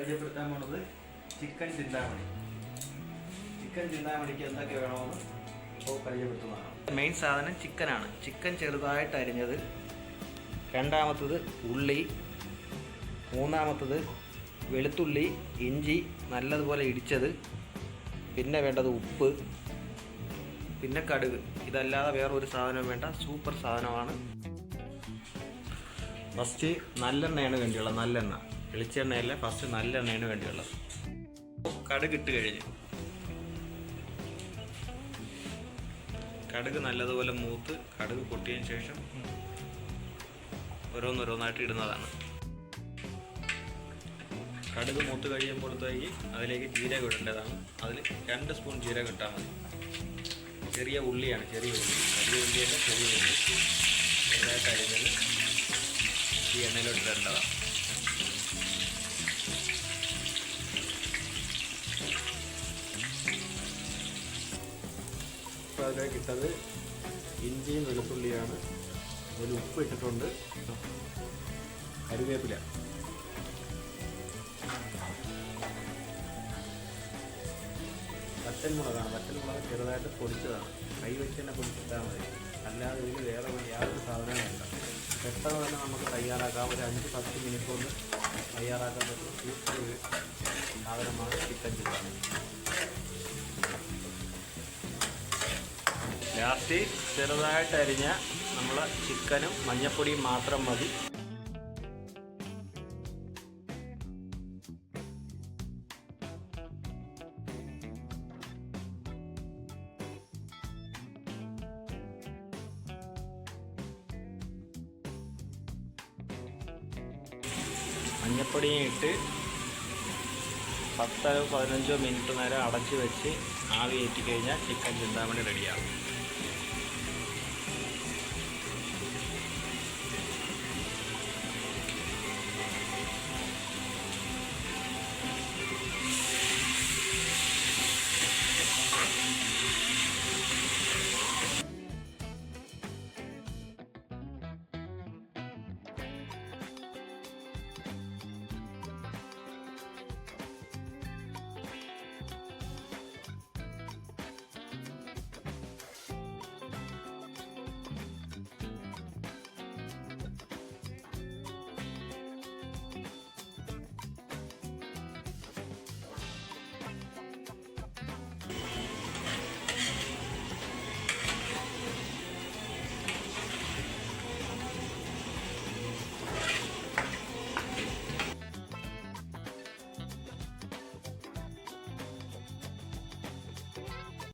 പരിചയപ്പെടുത്താൻ പോണത് chicken Chintamani. Chicken ചിന്താമണിക്ക് എന്തൊക്കെ വേണമെന്ന് ഇപ്പോൾ പരിചയപ്പെടുത്തുന്നതാണ്. മെയിൻ സാധനം ചിക്കനാണ്. ചിക്കൻ ചെറുതായിട്ട് അരിഞ്ഞത്, രണ്ടാമത്തത് ഉള്ളി, മൂന്നാമത്തത് വെളുത്തുള്ളി, ഇഞ്ചി നല്ലതുപോലെ ഇടിച്ചത്, പിന്നെ വേണ്ടത് ഉപ്പ്, പിന്നെ കടുക്. ഇതല്ലാതെ വേറൊരു സാധനവും വേണ്ട, സൂപ്പർ സാധനമാണ്. ഫസ്റ്റ് നല്ലെണ്ണയാണ് വേണ്ടിയുള്ളത്. നല്ലെണ്ണ, വെളിച്ചെണ്ണയല്ല, ഫസ്റ്റ് നല്ലെണ്ണയാണ് വേണ്ടിയുള്ളത്. കടുക് ഇട്ട് കഴിഞ്ഞ് കടുക് നല്ലതുപോലെ മൂത്ത് കടുക് പൊട്ടിയതിന് ശേഷം ഓരോന്നോരോന്നായിട്ട് ഇടുന്നതാണ്. കടുക് മൂത്ത് കഴിയുമ്പോഴത്തേക്ക് അതിലേക്ക് ജീരകം ഇടേണ്ടതാണ്. അതിൽ 2 സ്പൂൺ ജീരകം ഇട്ടാൽ മതി. ചെറിയ ഉള്ളിയാണ്, ചെറിയ ഉള്ളി, വലിയ ഉള്ളിയല്ല, ചെറിയ ഉള്ളി ചെറുതായിട്ട് അരിഞ്ഞത് ഈ എണ്ണയിലോട്ട് ഇടേണ്ടതാണ്. ഇപ്പോൾ അതിലേക്ക് ഇട്ടത് ഇഞ്ചിയും വെളുത്തുള്ളിയാണ്. അതിൽ ഉപ്പ് ഇട്ടിട്ടുണ്ട്, കറിവേപ്പില, വറ്റൽമുളകാണ്. വറ്റൽമുളക് ചെറുതായിട്ട് പൊടിച്ചതാണ്. കൈ വെച്ച് തന്നെ പൊടിച്ചിട്ടാൽ മതി, അല്ലാതെ ഇതിൽ വേറെ യാതൊരു സാധനവും വേണ്ട. പെട്ടെന്ന് തന്നെ നമുക്ക് തയ്യാറാക്കാം. ഒരു 5-10 മിനിറ്റ് കൊണ്ട് തയ്യാറാക്കാൻ പറ്റുന്ന സൂപ്പർ സാധനമാണ് ചിക്കൻ ചിന്താമണി. ലാസ്റ്റ് ചെറുതായിട്ട് അരിഞ്ഞ നമ്മൾ ചിക്കനും മഞ്ഞപ്പൊടിയും മാത്രം മതി. മഞ്ഞപ്പൊടിയും ഇട്ട് 10-15 മിനിറ്റ് നേരം അടച്ച് വെച്ച് ആവി കയറ്റി കഴിഞ്ഞാൽ ചിക്കൻ ചിന്താമണി റെഡിയാകും.